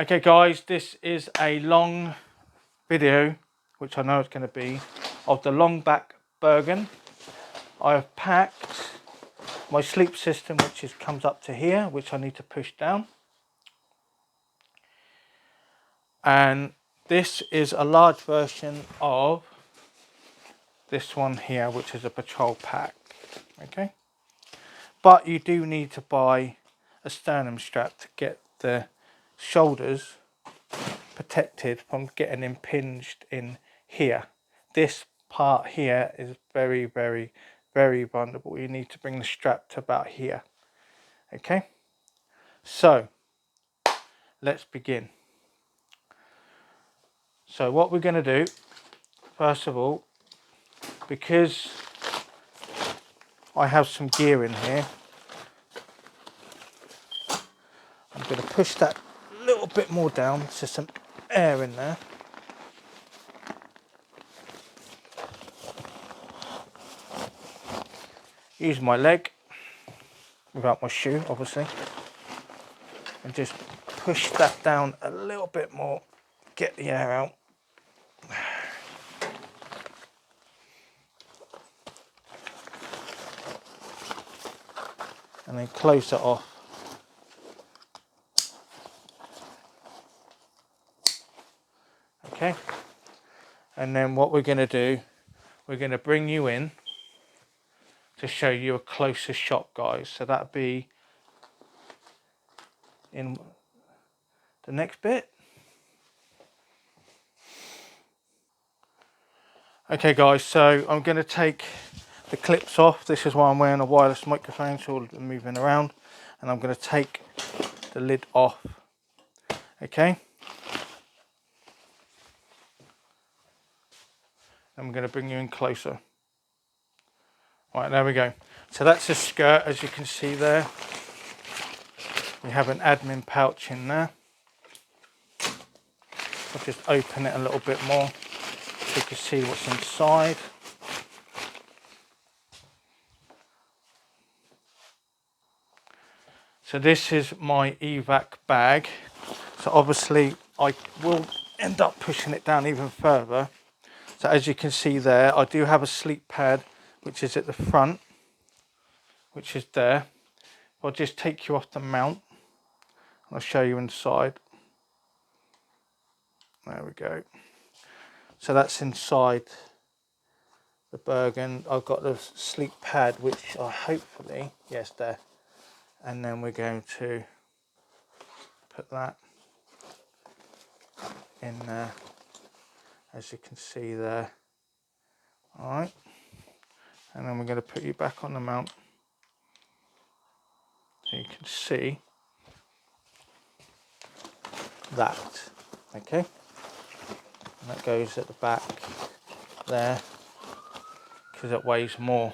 Okay guys, this is a long video, which I know it's going to be, of the Longback Bergen. I have packed my sleep system, which comes up to here, which I need to push down. And this is a large version of this one here, which is a patrol pack. Okay, but you do need to buy a sternum strap to get the shoulders protected from getting impinged in here. This part here is very, very, very vulnerable. You need to bring the strap to about here. Okay, so let's begin. So what we're going to do, first of all, because I have some gear in here, I'm going to push that a little bit more down so some air in there. Use my leg without my shoe, obviously, and just push that down a little bit more, get the air out. And then close it off. Okay, and then what we're going to do, we're going to bring you in to show you a closer shot, guys. So that'll be in the next bit. Okay guys, so I'm going to take the clips off. This is why I'm wearing a wireless microphone, so I'm moving around, and I'm going to take the lid off. Okay, I'm going to bring you in closer. Right, there we go. So that's a skirt, as you can see there. We have an admin pouch in there. I'll just open it a little bit more so you can see what's inside. So this is my evac bag. So obviously I will end up pushing it down even further. So as you can see there, I do have a sleep pad, which is at the front, which is there. I'll just take you off the mount. I'll show you inside. There we go. So that's inside the Bergen. I've got the sleep pad, which I hopefully, yes, there. And then we're going to put that in there, as you can see there. All right. And then we're going to put you back on the mount so you can see that. Okay. And that goes at the back there because it weighs more.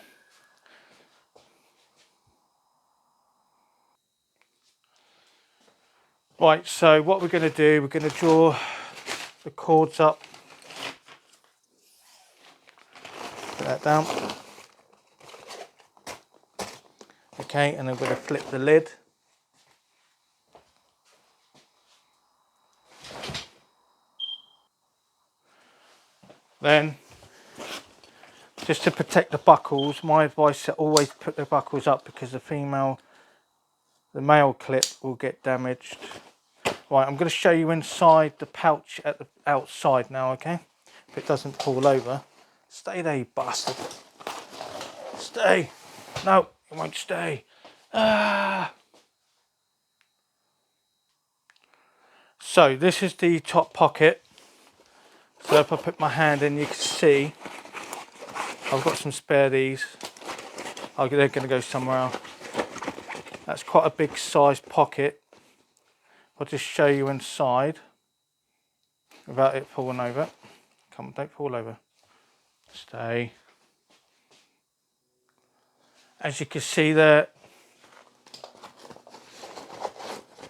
Right, so what we're going to do, we're going to draw the cords up, put that down. Okay, and then we're going to flip the lid. Then, just to protect the buckles, my advice is to always put the buckles up because the male clip will get damaged. Right, I'm going to show you inside the pouch at the outside now, okay? If it doesn't fall over. Stay there, you bastard. Stay. No, it won't stay. Ah. So this is the top pocket. So if I put my hand in, you can see I've got some spare these. They're going to go somewhere else. That's quite a big size pocket. I'll just show you inside without it falling over. Come on, don't fall over. Stay. As you can see there,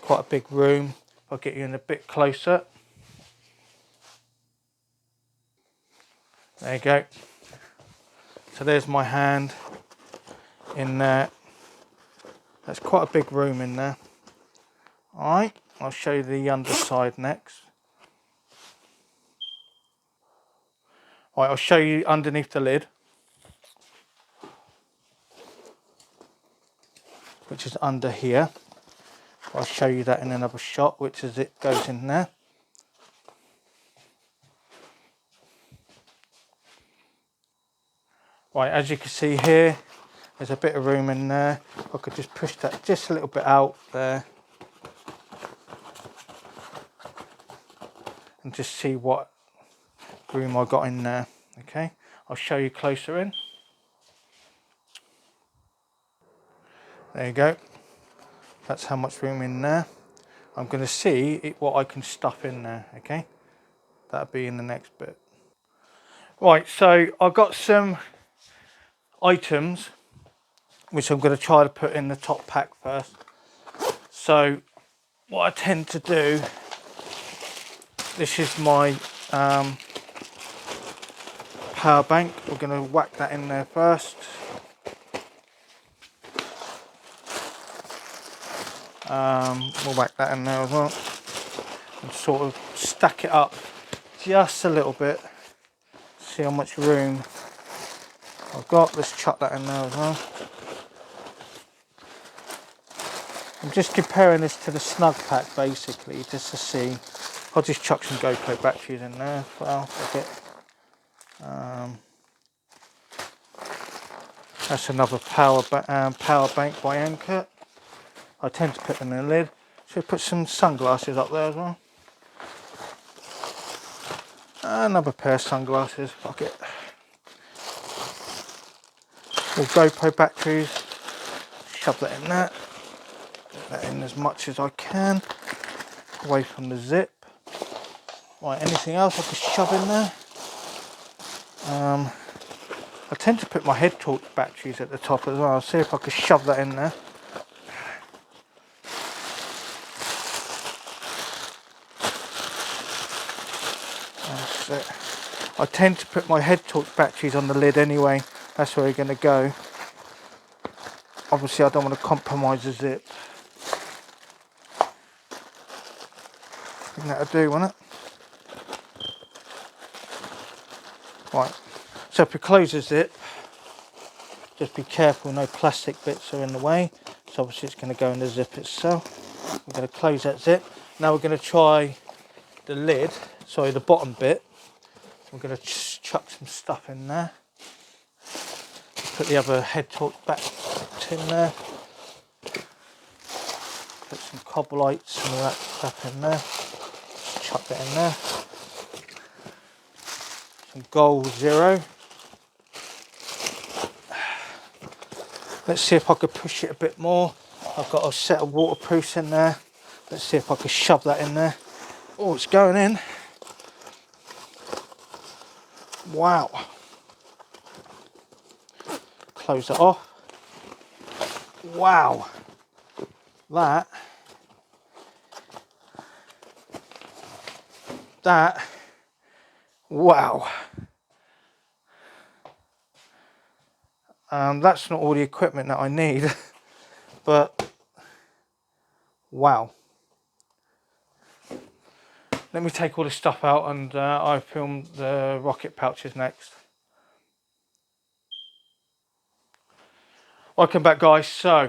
quite a big room. I'll get you in a bit closer. There you go. So there's my hand in there. That's quite a big room in there. Alright, I'll show you the underside next. Right, I'll show you underneath the lid, which is under here. I'll show you that in another shot, which is it goes in there. Right, as you can see here, there's a bit of room in there. I could just push that just a little bit out there and just see what room I got in there. Okay, I'll show you closer in. There you go. That's how much room in there. I'm going to see what I can stuff in there. Okay, that'll be in the next bit. Right, so I've got some items which I'm going to try to put in the top pack first. So what I tend to do, this is my power bank. We're going to whack that in there first. We'll whack that in there as well and sort of stack it up just a little bit. See how much room I've got. Let's chuck that in there as well. I'm just comparing this to the Snugpak basically, just to see. I'll just chuck some GoPro batteries in there as well. That's another power bank by Anchor. I tend to put them in the lid. Should put some sunglasses up there as well. Another pair of sunglasses, fuck it. More GoPro batteries, shove that in there. Get that in as much as I can, away from the zip. Right, anything else I could shove in there? I tend to put my head torch batteries at the top as well. I'll see if I could shove that in there. That's it. I tend to put my head torch batteries on the lid anyway. That's where they're going to go. Obviously I don't want to compromise the zip. I think that'll do, won't it? Right, so if we close the zip, just be careful no plastic bits are in the way. So obviously it's going to go in the zip itself. We're going to close that zip. Now we're going to try the lid, sorry, the bottom bit. We're going to chuck some stuff in there. Put the other head torch back in there. Put some cobble lights and all that stuff in there. Just chuck that in there. Some gold zero. Let's see if I could push it a bit more. I've got a set of waterproofs in there. Let's see if I could shove that in there. Oh, it's going in. Wow. Close it off. Wow. That. Wow. That's not all the equipment that I need, but wow. Let me take all this stuff out and I film the rocket pouches next. Welcome back, guys. So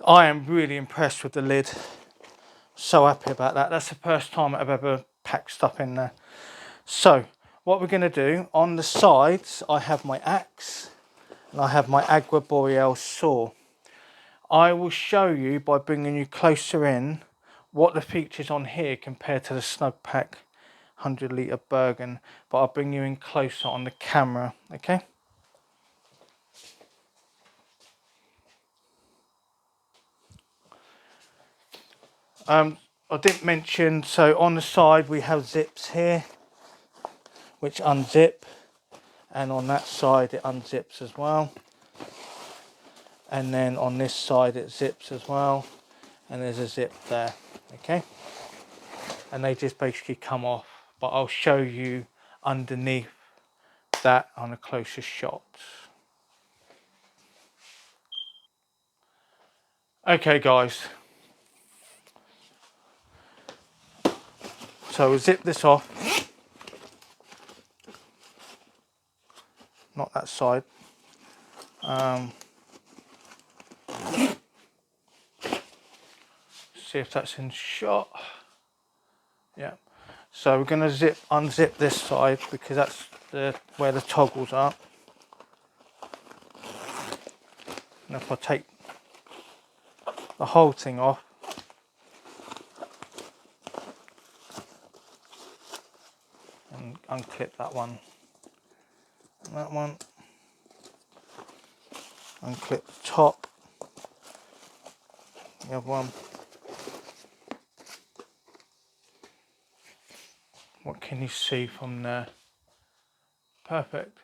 I am really impressed with the lid. So happy about that. That's the first time I've ever packed stuff in there. So what we're going to do, on the sides I have my axe and I have my Agua Boreal saw. I will show you by bringing you closer in what the features on here compared to the Snugpak 100 litre Bergen, but I'll bring you in closer on the camera, okay? I didn't mention, so on the side we have zips here which unzip, and on that side it unzips as well, and then on this side it zips as well, and there's a zip there, okay? And they just basically come off, but I'll show you underneath that on a closer shot. Okay guys, So we'll zip this off. Not that side. See if that's in shot. Yeah. So we're going to unzip this side because that's where the toggles are. And if I take the whole thing off, and unclip that one, and that one, unclip the top, the other one. What can you see from there? Perfect.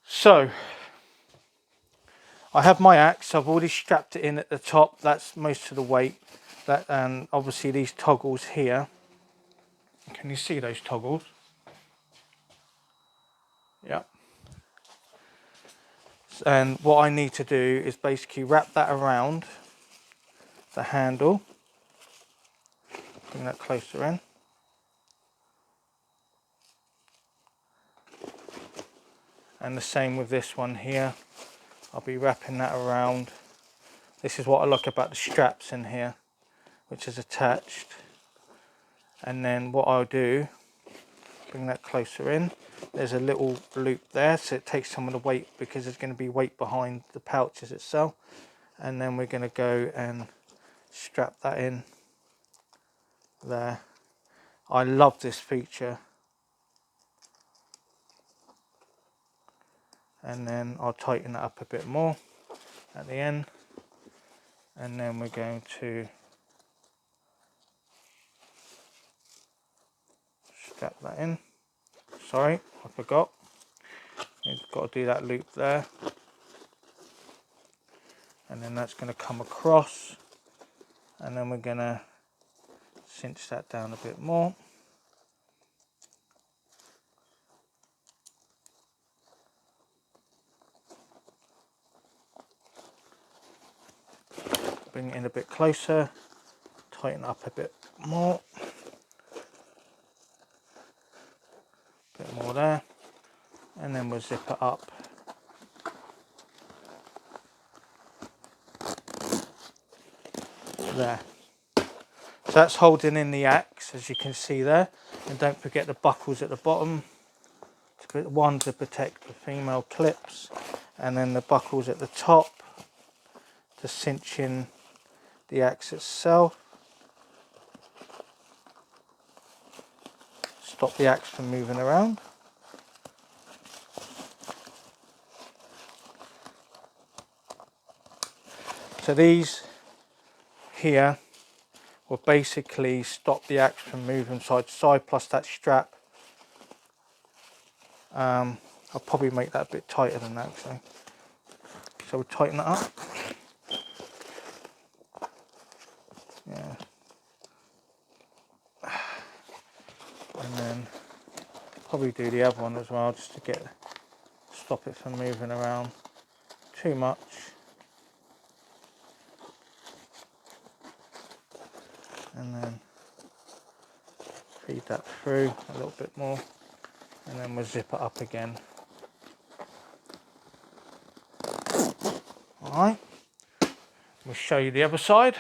So I have my axe. I've already strapped it in at the top. That's most of the weight. That, and obviously these toggles here. Can you see those toggles? Yeah. And what I need to do is basically wrap that around the handle. Bring that closer in. And the same with this one here. I'll be wrapping that around. This is what I like about the straps in here, which is attached. And then what I'll do, bring that closer in. There's a little loop there, so it takes some of the weight because there's going to be weight behind the pouches itself. And then we're going to go and strap that in there. I love this feature. And then I'll tighten that up a bit more at the end. And then we're going to strap that in. Sorry, I forgot. We've got to do that loop there. And then that's going to come across. And then we're going to cinch that down a bit more. Bring it in a bit closer. Tighten up a bit more. A bit more there. And then we'll zip it up. There. So that's holding in the axe, as you can see there. And don't forget the buckles at the bottom. One to protect the female clips. And then the buckles at the top to cinch in the axe itself. Stop the axe from moving around. So these here will basically stop the axe from moving side to side, plus that strap. I'll probably make that a bit tighter than that actually. So we'll tighten that up. Yeah. And then probably do the other one as well, just to stop it from moving around too much. And then feed that through a little bit more, and then we'll zip it up again. Alright, we'll show you the other side.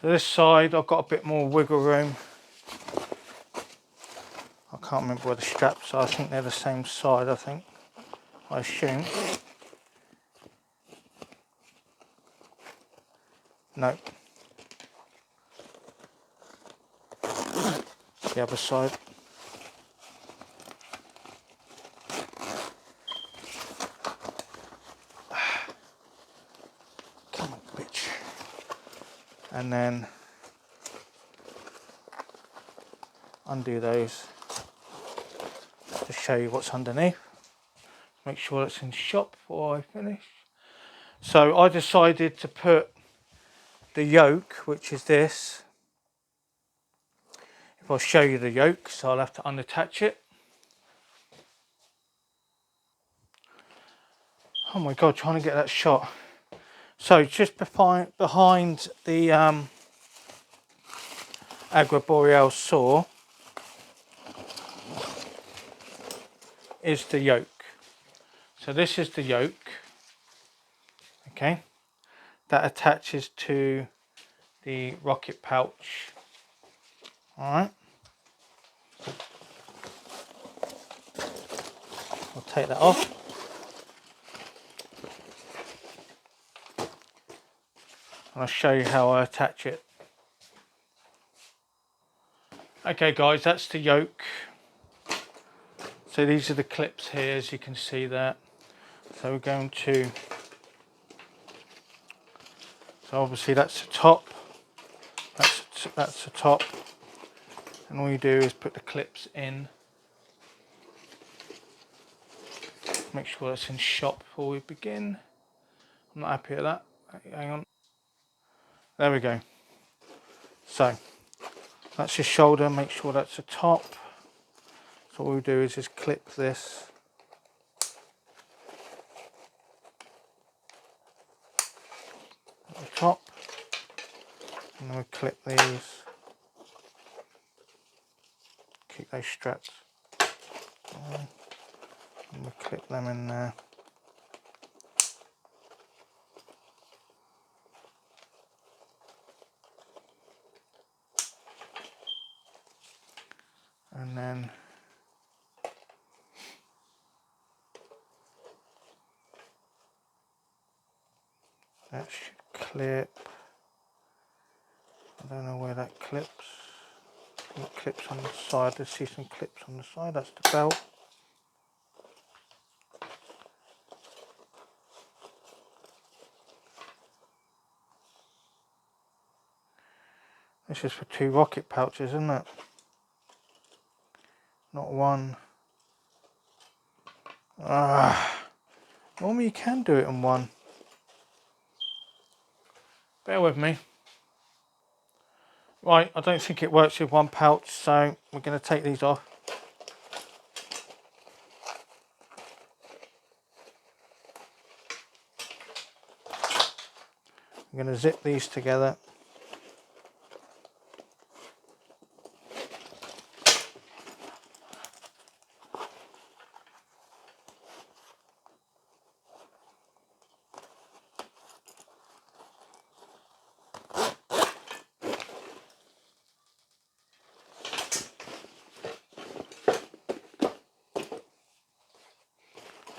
So this side I've got a bit more wiggle room. I can't remember where the straps are. I think they're the same side, I assume. No. The other side. Come on, bitch. And then undo those to show you what's underneath. Make sure it's in shot before I finish. So I decided to put the yoke, which is this. If I'll show you the yoke, so I'll have to unattach it. Oh my god, trying to get that shot. So just behind the Agua Boreal saw is the yoke. So this is the yoke, okay, that attaches to the rocket pouch. Alright, I'll take that off. And I'll show you how I attach it. Okay guys, that's the yoke. So these are the clips here, as you can see there. So we're going to, so obviously that's the top, that's the top, and all you do is put the clips in. Make sure it's in shot before we begin. I'm not happy with that. Hang on. There we go. So that's your shoulder. Make sure that's the top. So all we do is just clip this. At the top, and then we clip these. Keep those straps. And we clip them in there. And then that should clip. I don't know where that clips. It clips on the side. I see some clips on the side. That's the belt. This is for 2 rocket pouches, isn't it? Not 1. Normally you can do it in 1. Bear with me. Right, I don't think it works with 1 pouch, so we're going to take these off. I'm going to zip these together.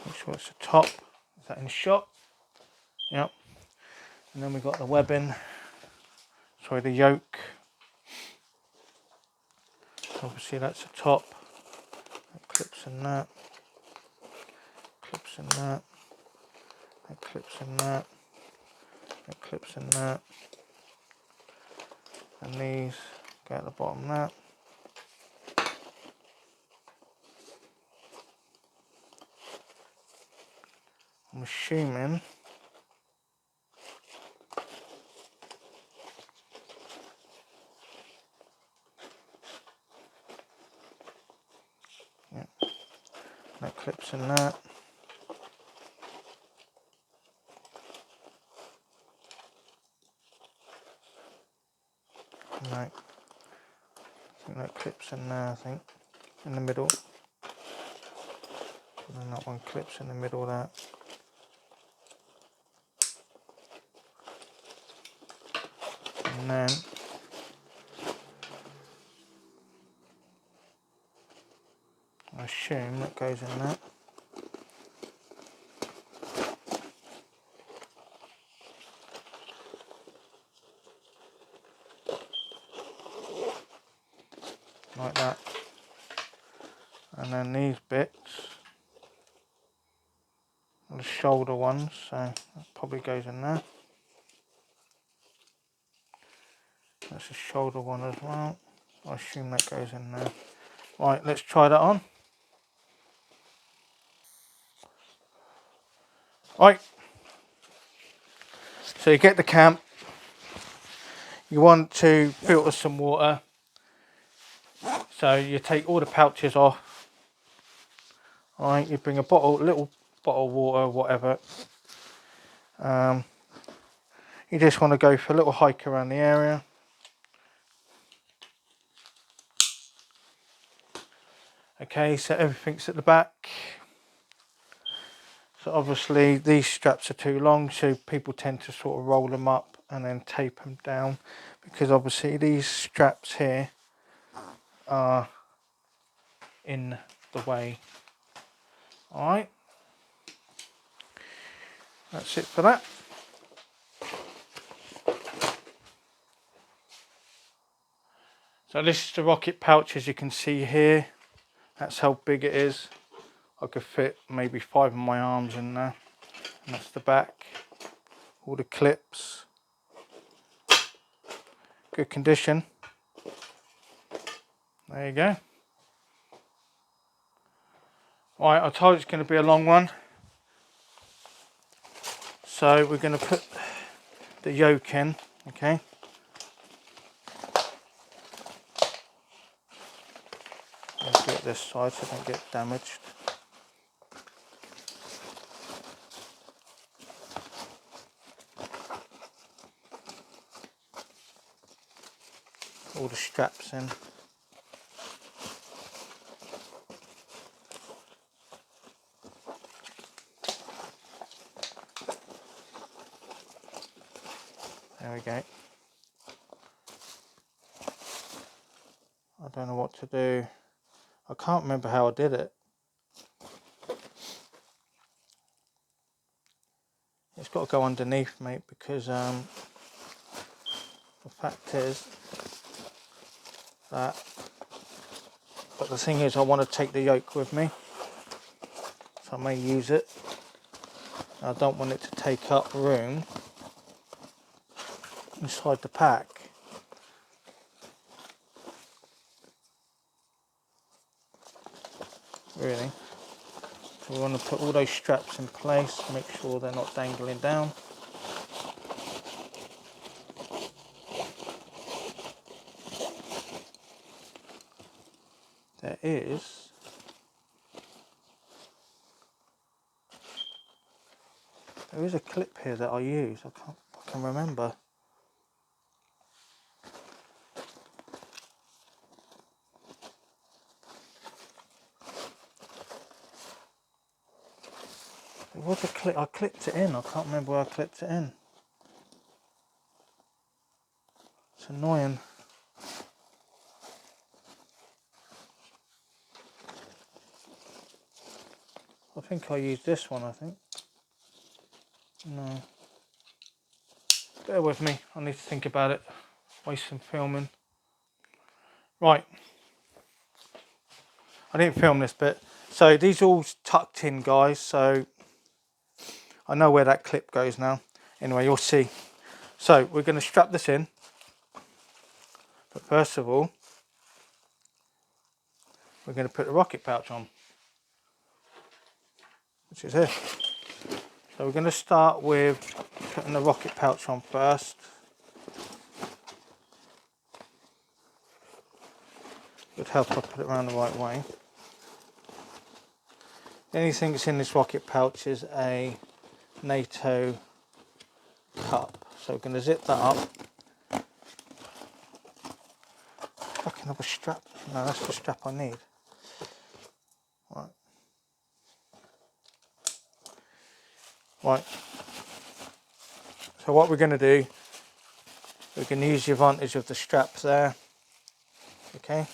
Make sure it's the top. Is that in shot? Yep. And then we've got the webbing. Sorry, the yoke. Obviously that's the top. That clips in that. Clips in that. That clips in that. That clips in that. And these go at the bottom there. I'm assuming that clips in that. No, I think that clips in there, I think, in the middle. And then that one clips in the middle there. And then I assume that goes in there. Like that. And then these bits are the shoulder ones, so that probably goes in there. That's a shoulder one as well. I assume that goes in there. Right, let's try that on. Right, so you get the camp. You want to filter some water. So you take all the pouches off. Alright, you bring a little bottle of water, whatever. You just want to go for a little hike around the area. Okay, so everything's at the back. So obviously these straps are too long, so people tend to sort of roll them up and then tape them down, because obviously these straps here are in the way. Alright, that's it for that. So this is the rocket pouch, as you can see here. That's how big it is. I could fit maybe 5 of my arms in there. And that's the back. All the clips. Good condition. There you go. Right, I told you it's going to be a long one. So we're going to put the yoke in, okay? Let's do it this side so it don't get damaged. All the straps in. There we go. I don't know what to do. I can't remember how I did it. It's got to go underneath, mate, because the fact is that, but the thing is I want to take the yoke with me, so I may use it. I don't want it to take up room inside the pack. Really. So we want to put all those straps in place, make sure they're not dangling down. There is a clip here that I use. I can remember. There was a clip. I clipped it in. I can't remember where I clipped it in. It's annoying. I think I used this one, I think. No. Bear with me, I need to think about it. Waste some filming. Right. I didn't film this bit. So these are all tucked in, guys, so I know where that clip goes now. Anyway, you'll see. So we're going to strap this in. But first of all, we're going to put the rocket pouch on, which is here. So we're going to start with putting the rocket pouch on first. It would help if I put it around the right way. The only thing that's in this rocket pouch is a NATO cup. So we're going to zip that up. Fucking have a strap. No, that's the strap I need. Right. Right. So what we're going to do, we can use the advantage of the straps there. Okay.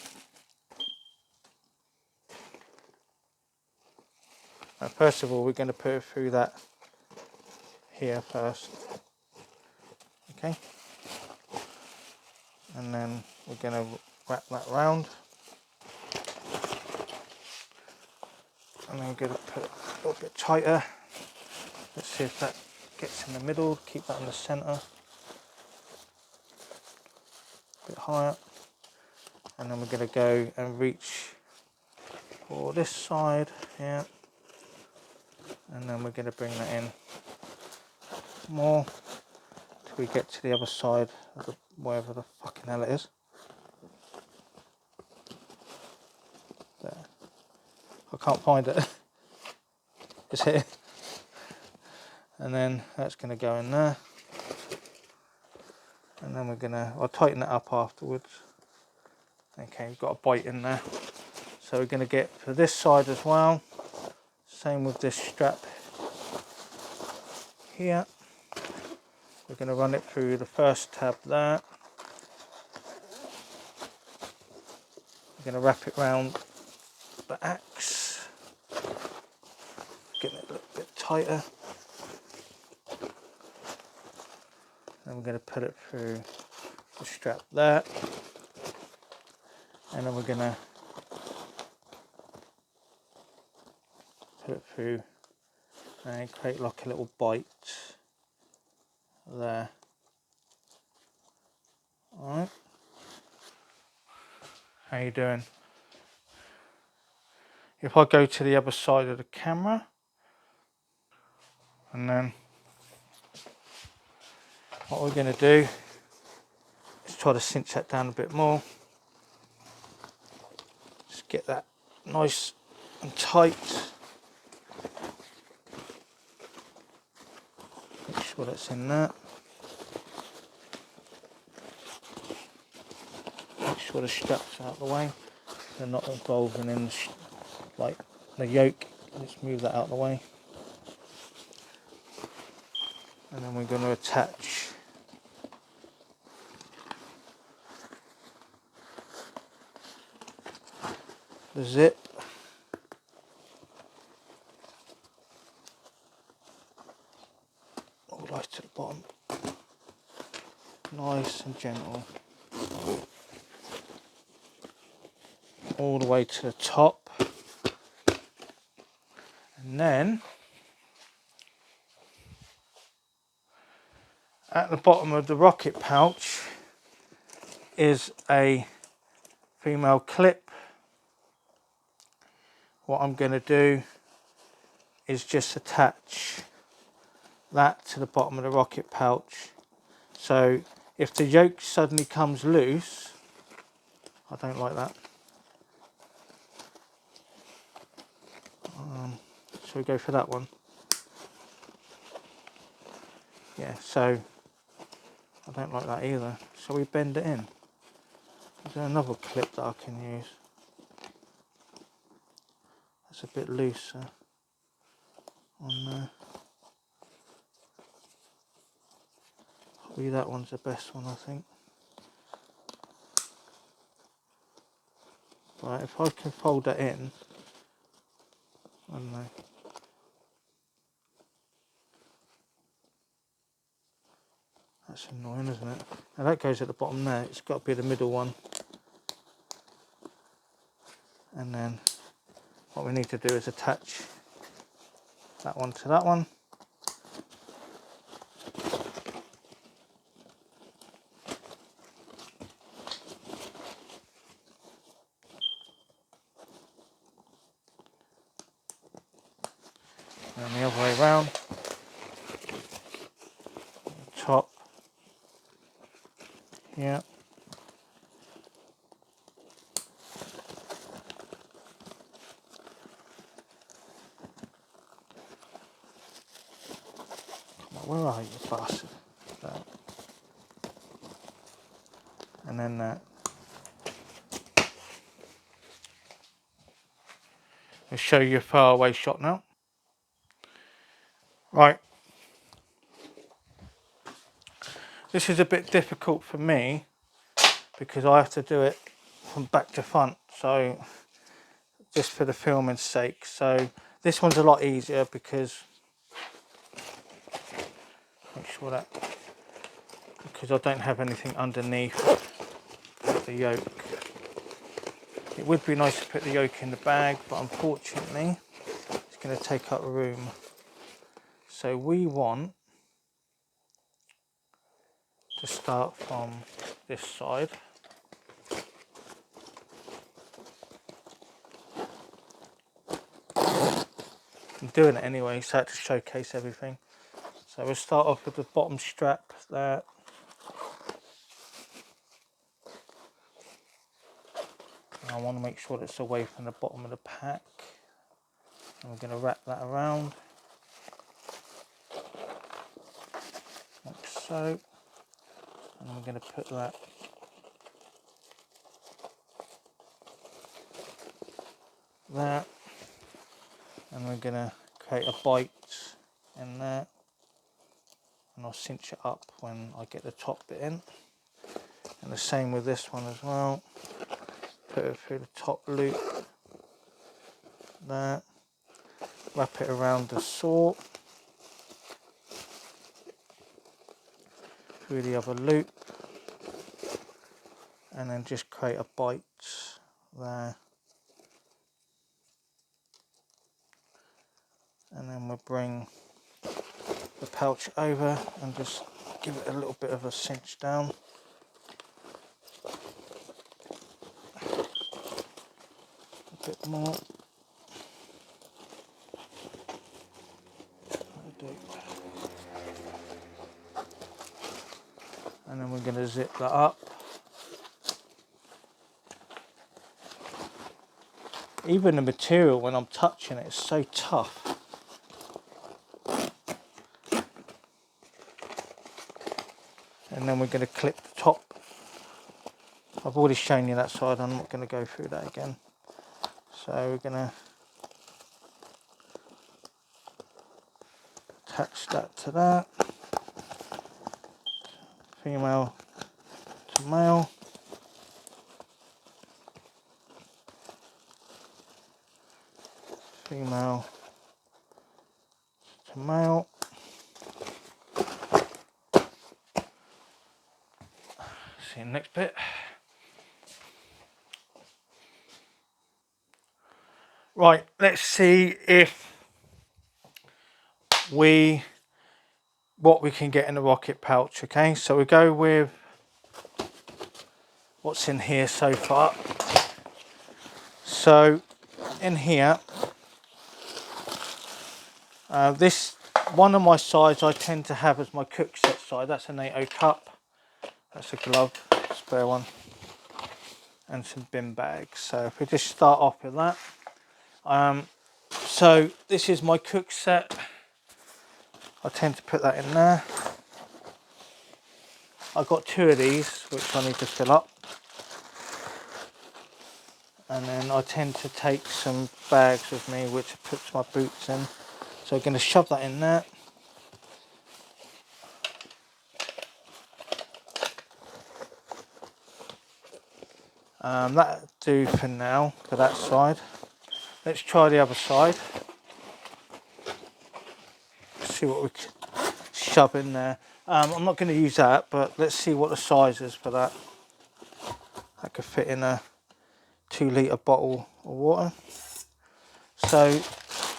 Now first of all, we're going to put it through that here first. Okay. And then we're going to wrap that round. And then we're going to put it a little bit tighter. Let's see if that gets in the middle. Keep that in the centre. A bit higher. And then we're going to go and reach for this side here. And then we're going to bring that in more till we get to the other side of the, wherever the fucking hell it is. There. I can't find it. It's here. And then that's going to go in there. and then I'll tighten it up afterwards. Okay, we've got a bite in there. So we're going to get for this side as well. Same with this strap here. We're going to run it through the first tab there. We're going to wrap it around the axe. Getting it a little bit tighter. Then we're going to put it through the strap there. And then we're going to put it through and create like a little bite there. Alright. How you doing? If I go to the other side of the camera, and then what we're going to do is try to cinch that down a bit more. Just get that nice and tight. Make sure that's in there. Make sure the straps are out of the way. They're not involving in like the yoke. Let's move that out of the way. And then we're going to attach the zip. All the way to the bottom. Nice and gentle. All the way to the top. And then at the bottom of the rocket pouch is a female clip. What I'm going to do is just attach that to the bottom of the rocket pouch. So if the yoke suddenly comes loose, I don't like that. Shall we go for that one? Yeah, so I don't like that either. Shall we bend it in? Is there another clip that I can use? That's a bit looser on there. Probably that one's the best one, I think. Right, if I can fold that in, I don't know. That's annoying, isn't it? Now that goes at the bottom there. It's got to be the middle one. And then what we need to do is attach that one to that one. And the other way around. Top. Yeah. Where are you, bastard? That. And then that. I'll show you a far away shot now. Right. This is a bit difficult for me because I have to do it from back to front. So just for the filming's sake. So this one's a lot easier because make sure that because I don't have anything underneath the yoke. It would be nice to put the yoke in the bag, but unfortunately it's going to take up room. So we want to start from this side. I'm doing it anyway, so I had to showcase everything. So we'll start off with the bottom strap there. And I want to make sure that it's away from the bottom of the pack. And we're going to wrap that around. Like so. and we're going to put that there, and we're going to create a bite in there, and I'll cinch it up when I get the top bit in. And the same with this one as well. Put it through the top loop there, wrap it around the saw, through the other loop, and then just create a bite there. And then we'll bring the pouch over and just give it a little bit of a cinch down. A bit more. And then we're going to zip that up. Even the material, when I'm touching it, is so tough. And then we're going to clip the top. I've already shown you that side, I'm not going to go through that again. So we're going to attach that to that. Female to male. Female to male. See you next bit. Right, let's see if what we can get in the rocket pouch. Okay, so we go with what's in here so far. So in here, this one of my sides I tend to have as my cook set side. That's a NATO cup. That's a glove, spare one, and some bin bags. So if we just start off with that. So this is my cook set. I tend to put that in there. I've got 2 of these which I need to fill up. And then I tend to take some bags with me which I put my boots in. So I'm going to shove that in there. That'll do for now for that side. Let's try the other side. See what we can shove in there. I'm not going to use that, but let's see what the size is for that. That could fit in a 2-litre bottle of water. So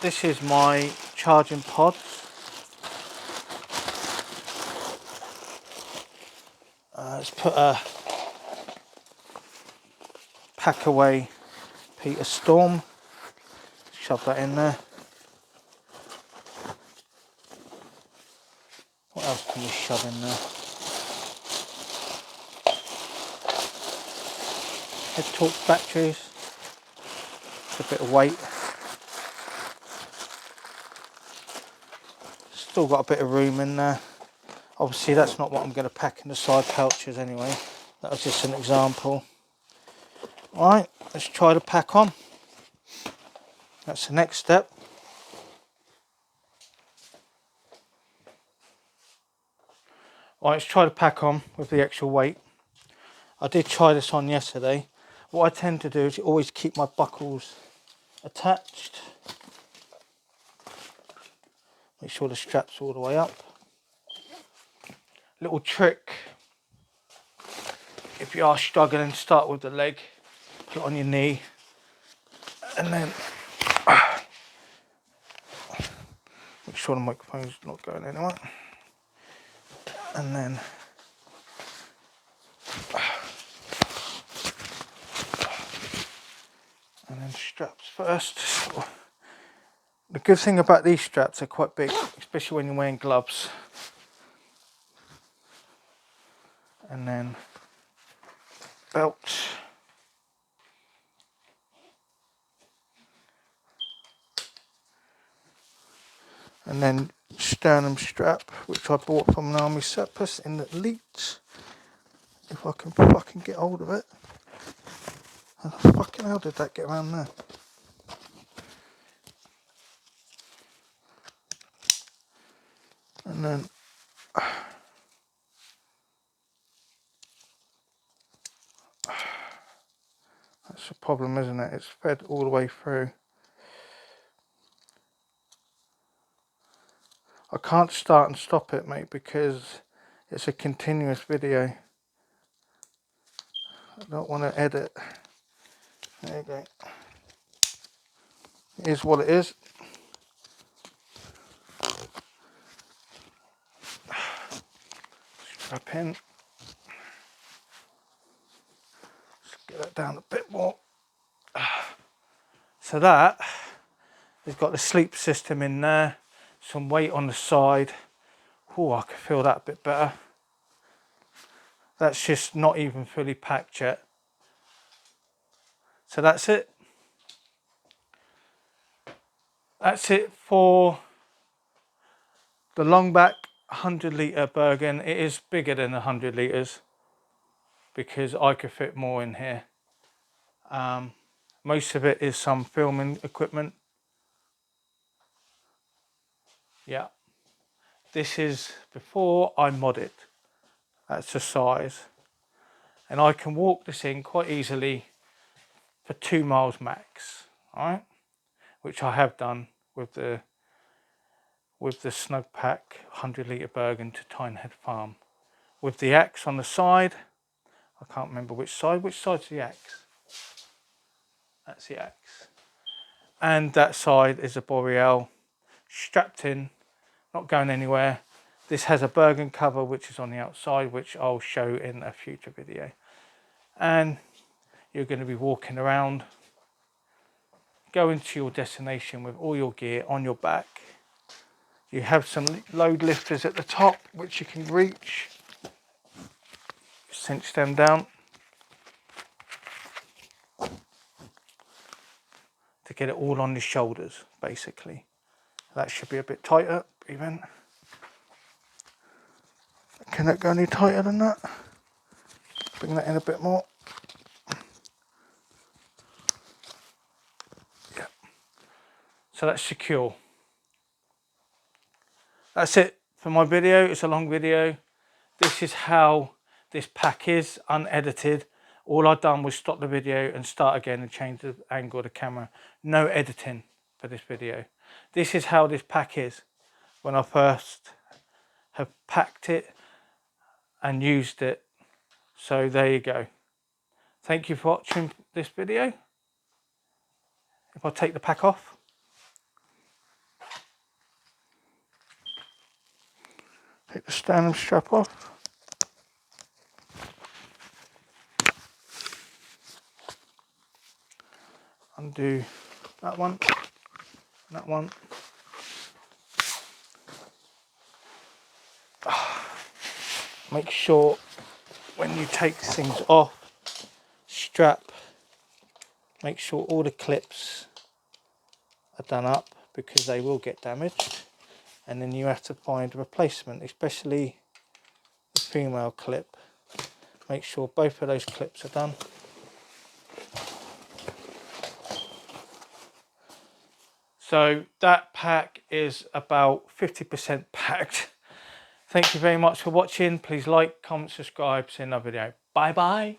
this is my charging pod. Let's put a pack away Peter Storm. Shove that in there. What else can we shove in there? Head torch batteries. It's a bit of weight. Still got a bit of room in there. Obviously that's not what I'm going to pack in the side pouches anyway. That was just an example. Alright, let's try the pack on. That's the next step. Alright, let's try the pack on with the extra weight. I did try this on yesterday. What I tend to do is always keep my buckles attached. Make sure the strap's all the way up. Little trick, if you are struggling, start with the leg, put it on your knee, and then make sure the microphone's not going anywhere. And then straps first. The good thing about these straps, are quite big, especially when you're wearing gloves. And then belt. And then sternum strap, which I bought from an army surplus in the Elite. if I can fucking get hold of it. How the fucking hell did that get around there? And then that's the problem, isn't it? It's fed all the way through. I can't start and stop it, mate, because it's a continuous video. I don't want to edit. There you go. It is what it is. Strap in. Let's get that down a bit more. So that has got the sleep system in there, some weight on the side. Oh, I can feel that a bit better. That's just not even fully packed yet. So that's it. That's it for the Longback 100 litre Bergen. It is bigger than 100 litres because I could fit more in here. Most of it is some filming equipment. Yeah. This is before I mod it. That's the size. And I can walk this in quite easily for 2 miles max. Alright? Which I have done with the Snugpak 100 litre Bergen to Tynehead Farm. With the axe on the side. I can't remember which side. Which side's the axe? That's the axe. And that side is a Boreal strapped in, not going anywhere. This has a Bergen cover which is on the outside, which I'll show in a future video. And you're going to be walking around, going to your destination with all your gear on your back. You have some load lifters at the top which you can reach. Cinch them down to get it all on the shoulders, basically. That should be a bit tighter, even. Can it go any tighter than that? Bring that in a bit more. Yeah. So that's secure. That's it for my video. It's a long video. This is how this pack is, unedited. All I've done was stop the video and start again and change the angle of the camera. No editing for this video. This is how this pack is when I first have packed it and used it. So there you go. Thank you for watching this video. If I take the pack off. Take the stand and strap off. Undo that one, that one. Make sure when you take things off, strap, make sure all the clips are done up because they will get damaged. And then you have to find a replacement, especially the female clip. Make sure both of those clips are done. So that pack is about 50% packed. Thank you very much for watching. Please like, comment, subscribe, see another video. Bye bye.